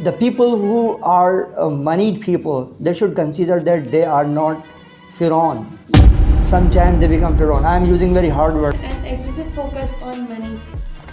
The people who are moneyed people, they should consider that they are not Firaun. Sometimes they become Firaun. I am using very hard word. An excessive focus on money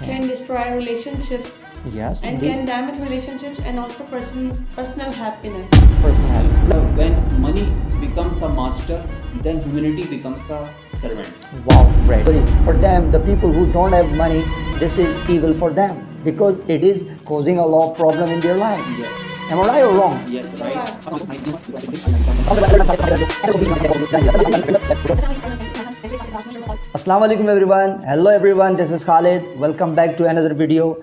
can destroy relationships Yes, and indeed. can damage relationships and also personal happiness. Personal help. When money becomes a master, then humanity becomes a servant. Wow, great. For them, the people who don't have money, this is evil for them because it is causing a lot of problem in their life. Yes. Am I right or wrong? Yes, right. Assalamu alaikum everyone. Hello everyone, this is Khalid. Welcome back to another video.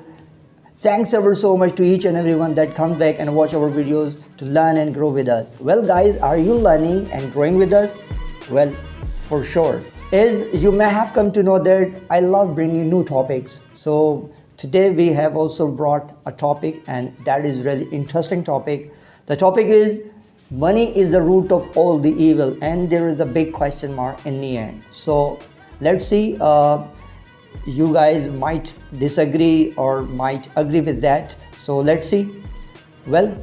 Thanks ever so much to each and everyone that comes back and watch our videos to learn and grow with us. Well guys, are you learning and growing with us? Well, for sure. As you may have come to know that I love bringing new topics. So today we have also brought a topic and that is really interesting topic. The topic is money is the root of all the evil and there is a big question mark in the end. So let's see, you guys might disagree or might agree with that. So let's see. Well,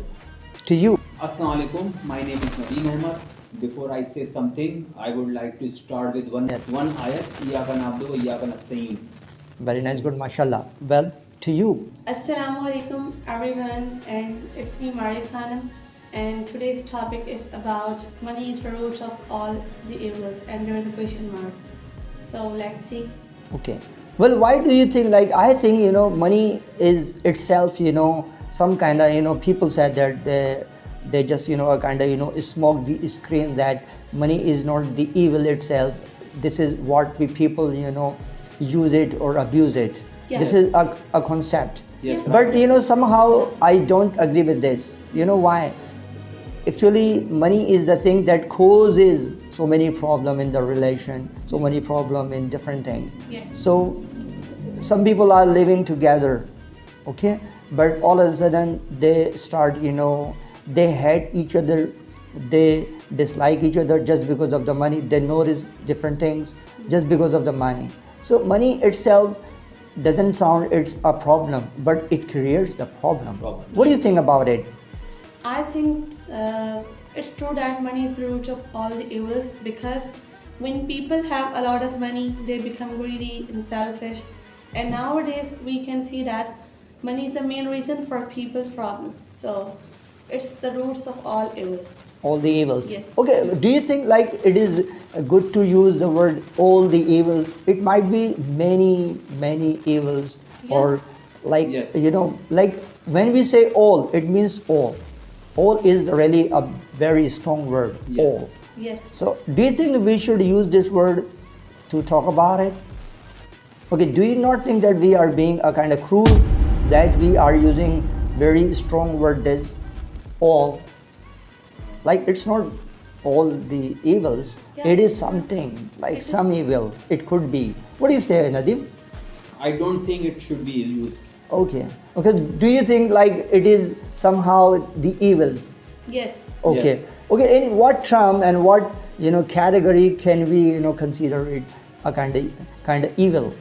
to you. Assalamu alaikum. My name is Nadeem Ahmad. Before I say something, I would like to start with one ayat. Iyaka na'budu wa iyaka nasta'in. Very nice, good, mashallah. Well, to you. Assalamu alaikum everyone, and it's me Mari Khanam, and today's topic is about money is the root of all the evils, and there is a question mark. So let's see. Okay. Well, why do you think, like, I think, money is itself, some kind of, people said that they just, kind of, smoke the screen that money is not the evil itself. This is what we people, use it or abuse it. Yeah. This is a concept. Yes, But, somehow I don't agree with this. You know why? Actually, money is the thing that causes so many problem in the relation, so many problem in different things. Yes. So some people are living together, okay, but all of a sudden they start, they hate each other, they dislike each other just because of the money. They notice different things just because of the money. So money itself doesn't sound it's a problem, but it creates the problem. What do you think about it? I think it's true that money is the root of all the evils, because when people have a lot of money, they become greedy and selfish. And nowadays, we can see that money is the main reason for people's problem. So it's the roots of all evil. All the evils. Yes. Okay, do you think like it is good to use the word all the evils? It might be many evils, Yeah. or like, Yes. like when we say all, it means all. All is really a very strong word, Yes. all. Yes. So do you think we should use this word to talk about it? Okay, do you not think that we are being a kind of cruel that we are using very strong word this all? Like it's not all the evils, Yeah. it is something like It some is- evil, it could be. What do you say, Nadim? I don't think it should be used. Okay, do you think like it is somehow the evils? Yes. Okay. Yes. Okay, in what term and what category can we consider it a kind of evil?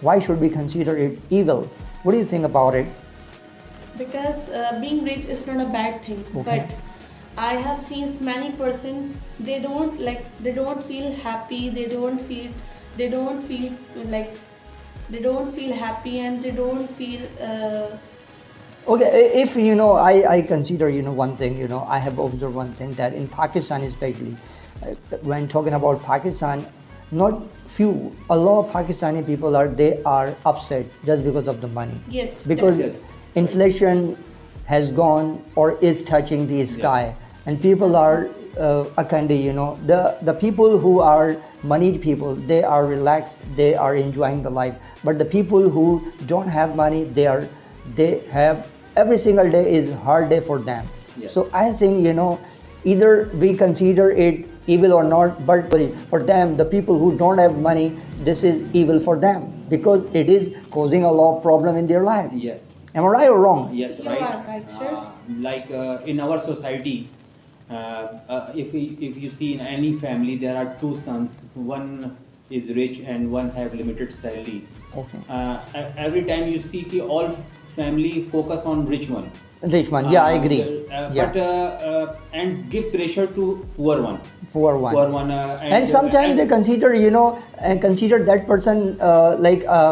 Why should we consider it evil? What do you think about it? Because being rich is not a bad thing, Okay. but I have seen many person, they don't feel happy, they don't feel happy, and they don't feel Okay, if I consider one thing, I have observed one thing that in Pakistan especially, when talking about Pakistan, not few, a lot of Pakistani people are upset just because of the money. Yes, Because yes. inflation has gone or is touching the sky, and people are a kind of the people who are moneyed people, they are relaxed, they are enjoying the life. But the people who don't have money, they have every single day is hard day for them. Yes. So I think either we consider it evil or not, but for them, the people who don't have money, this is evil for them because it is causing a lot of problem in their life. Yes. Am I right or wrong? Yes, You right. are right, sir. Like in our society, if you see in any family, there are two sons. One is rich and one have limited salary. Okay. Every time you see कि all family focus on rich one. Rich one, yeah, I agree. Yeah. But and give pressure to poor one. Poor one. Poor one. And sometimes they consider, and consider that person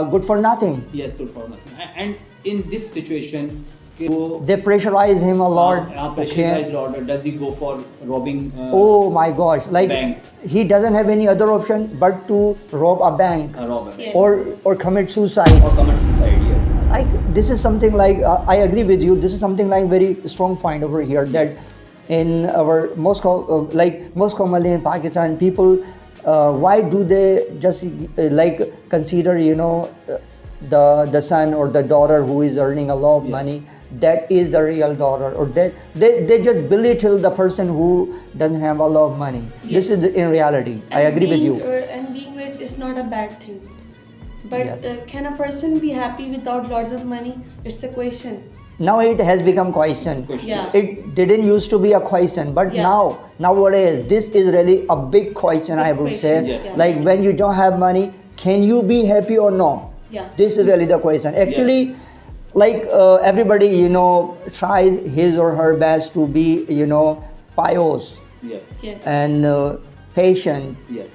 good for nothing. Yes, good for nothing. And in this situation, वो They pressurize him a lot. pressurized lot. Does he go for robbing? Oh my gosh! Like Bank. he doesn't have any other option but to rob a bank A robber. Yes. or commit suicide. Or commit suicide. Yes. Like this is something like I agree with you. This is something like very strong point over here that in our most commonly in Pakistan, people why do they just like consider the son or the daughter who is earning a lot of money, that is the real daughter, or that they just belittle the person who doesn't have a lot of money. This is in reality. I And agree with you. And being rich is not a bad thing. But Yes. can a person be happy without lots of money? It's a question. Now it has become question. Yeah. It didn't used to be a question, but Yeah. nowadays this is really a big question. I Big would question, say, yes. Yeah. like when you don't have money, can you be happy or no? Yeah. This is really the question. Actually, like everybody tries his or her best to be pious Yes. Yes. and patient. Yes.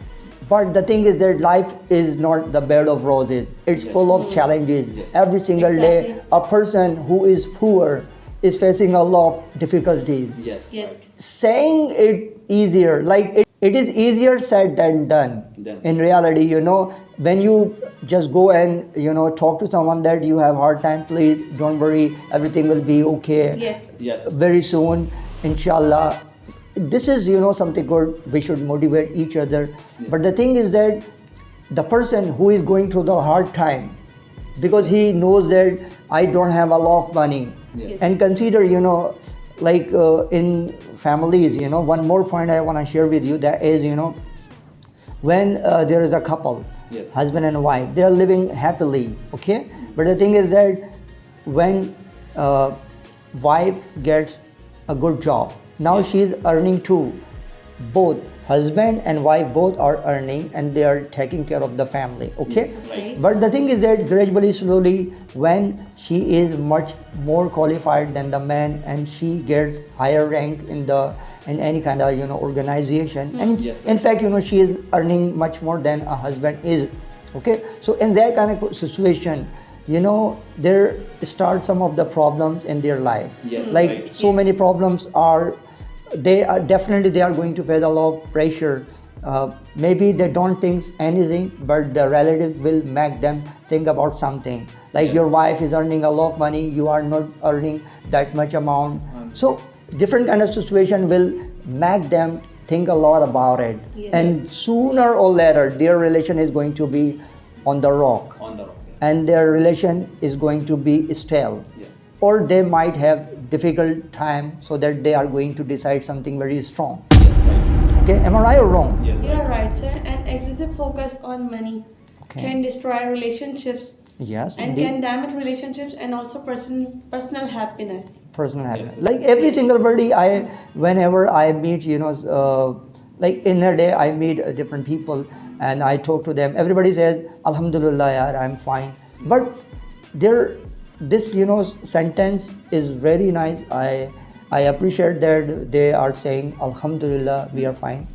But the thing is that life is not the bed of roses. It's Yes. full of challenges. Yes. Every single day, Exactly. a person who is poor is facing a lot of difficulties. Yes. Yes. Saying it easier, like it is easier said than done. Done. In reality, when you just go and talk to someone that you have hard time, please don't worry, everything will be okay. Yes. Yes. Very soon, inshallah. This is something good. We should motivate each other. But the thing is that the person who is going through the hard time, because he knows that I don't have a lot of money, Yes. and consider like in families, one more point I want to share with you, that is when there is a couple, Yes. husband and wife, they are living happily, okay? But the thing is that when wife gets a good job, now she is earning too. Both husband and wife both are earning and they are taking care of the family, okay? Right. But the thing is that gradually, slowly, when she is much more qualified than the man and she gets higher rank in any kind of organization, and Yes, sir. in fact she is earning much more than a husband is, okay? So in that kind of situation, there start some of the problems in their life. Yes, Like right. so many problems they are going to face a lot of pressure. Maybe they don't think anything, but the relatives will make them think about something. Like Yes. your wife is earning a lot of money, you are not earning that much amount. So different kind of situation will make them think a lot about it. Yes. And sooner or later, their relation is going to be on the rock, On the rock. Yes. and their relation is going to be stale. Yes. Or they might have difficult time, so that they are going to decide something very strong. Yes. Right. Okay, am I right or wrong? Yes. You are right, sir. And excessive focus on money Okay. can destroy relationships Yes, and indeed. can damage relationships and also personal happiness. Personal happiness. Yes. Like every single body, whenever I meet, like in a day, I meet different people and I talk to them. Everybody says, Alhamdulillah, yaar, I'm fine. But this sentence is very nice. I appreciate that they are saying, Alhamdulillah, we are fine.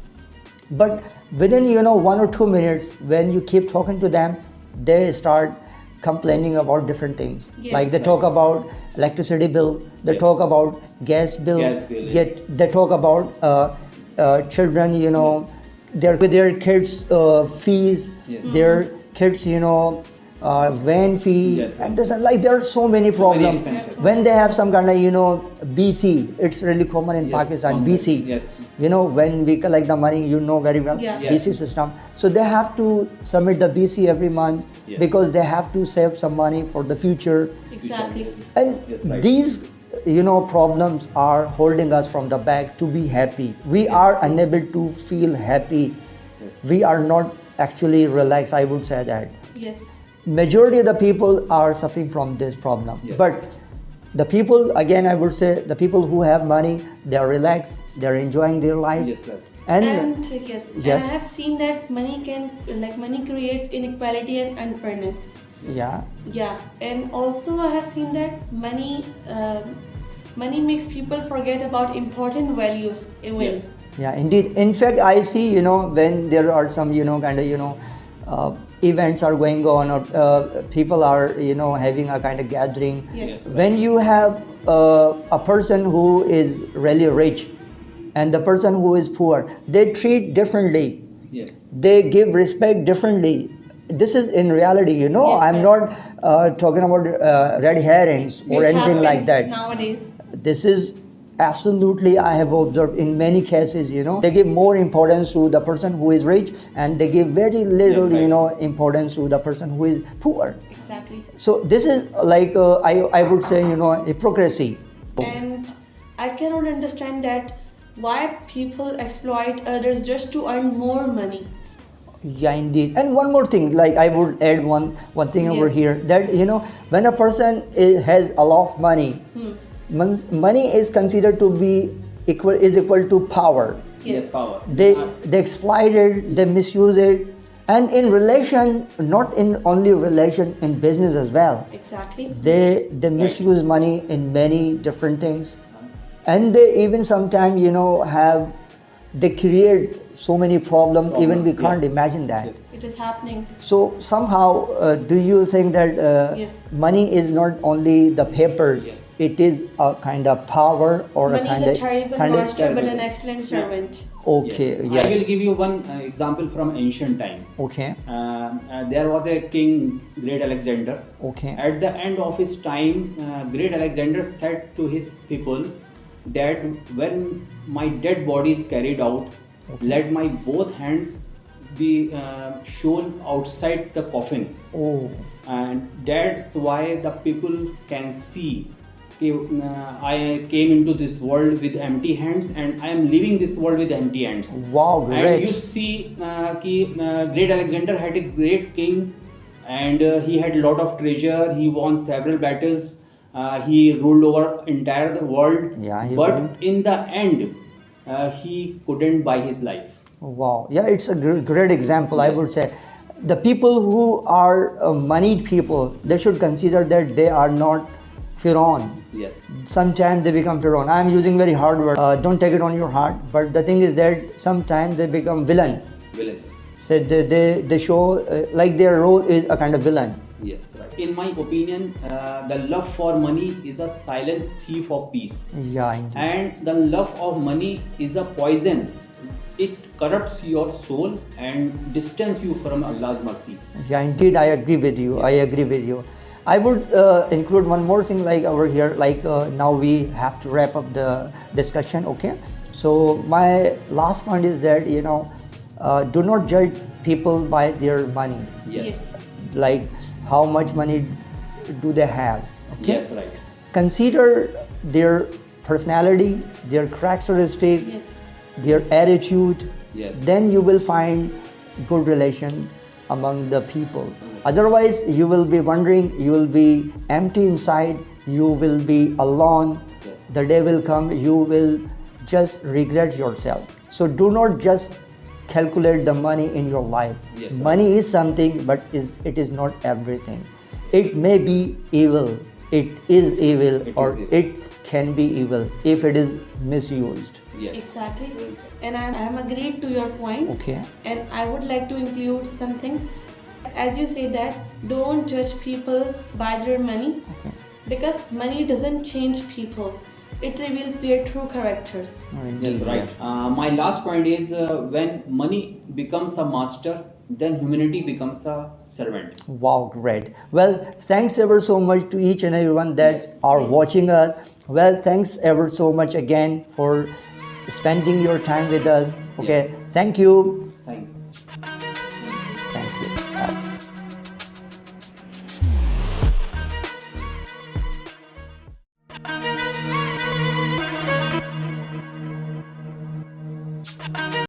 But within 1 or 2 minutes, when you keep talking to them, they start complaining about different things. Yes. Like they talk about electricity bill, they Yes. talk about gas bill, Gas bill, yes. they talk about children, their kids' fees, Yes. their kids, van fee, Yes. and this, like there are so many problems. expenses. When they have some kind of BC, it's really common in Yes, Pakistan. common. BC, Yes. when we collect the money, very well, Yeah. Yes. BC system. So they have to submit the BC every month Yes. because they have to save some money for the future. Exactly. And Yes, right. these problems are holding us from the back to be happy. We are unable to feel happy. We are not actually relaxed, I would say that. Yes. Majority of the people are suffering from this problem. Yes. But the people, again, I would say the people who have money, they are relaxed, they are enjoying their life. Yes, sir. And Yes, Yes. and I have seen that money creates inequality and unfairness. Yeah. Yeah, and also I have seen that money makes people forget about important values even. Yes. Yeah, indeed. In fact, I see, when there are some, kind of, events are going on, or people are, having a kind of gathering. Yes. When you have a person who is really rich and the person who is poor, they treat differently. Yes. They give respect differently. This is in reality, Yes, I'm sir. not talking about red herrings or It anything like happens that. nowadays. This is absolutely, I have observed in many cases, they give more importance to the person who is rich, and they give very little, Yes, right. importance to the person who is poor. Exactly. So this is like, I would say, hypocrisy. And I cannot understand that why people exploit others just to earn more money. Yeah, indeed. And one more thing, like I would add one thing over Yes. here, that when a person has a lot of money, money is considered to be equal to power. Yes, power. They exploit it, they misuse it, and in relation, not in only relation, in business as well. Exactly. They misuse money in many different things, and they even sometimes have, they create so many problems, even we Problems, can't yes. imagine that. Yes. It is happening. So somehow, do you think that Yes. money is not only the paper? Yes. It is a kind of power, or Money a kind is a of terrible master but an excellent servant. Okay, Yes. yeah. I will give you one example from ancient time. Okay, There was a king, Great Alexander. okay, At the end of his time, Great Alexander said to his people that when my dead body is carried out, let my both hands be shown outside the coffin. oh, And that's why the people can see कि, I came into this world with empty hands and I am leaving this world with empty hands. wow, And great. you see Great Alexander had a great king, and he had a lot of treasure. He won several battles. He ruled over entire the world. Yeah, he but ruled. in the end, he couldn't buy his life. Wow, yeah, it's a great example, I Yes. would say. The people who are moneyed people, they should consider that they are not Pharaoh. Yes. Sometimes they become Pharaoh. I am using very hard word. Don't take it on your heart. But the thing is that sometimes they become villain. Villains. So they show like their role is a kind of villain. Yes, right. In my opinion, the love for money is a silent thief of peace. Yeah, indeed. And the love of money is a poison. It corrupts your soul and distance you from Allah's mercy. Yeah, indeed, I agree with you. I agree with you. I would include one more thing, like over here, like now we have to wrap up the discussion, okay? So my last point is that, do not judge people by their money. Yes. Like how much money do they have, okay? Yes, right. Consider their personality, their characteristic, Yes. their attitude. Yes. Then you will find good relation among the people. Otherwise, you will be wondering, you will be empty inside, you will be alone. Yes. The day will come, you will just regret yourself. So do not just calculate the money in your life. Yes, Money is something, but it is not everything. It may be evil, it is evil, It or is evil. it can be evil if it is misused. Yes. Exactly. And I'm agreed to your point. Okay. And I would like to include something. As you say that don't judge people by their money, Okay. because money doesn't change people. It reveals their true characters. Yes, right. My last point is when money becomes a master, then humanity becomes a servant. Wow, great. Well, thanks ever so much to each and everyone that Yes. are watching us. Well, thanks ever so much again for spending your time with us. Okay, Yes. thank you.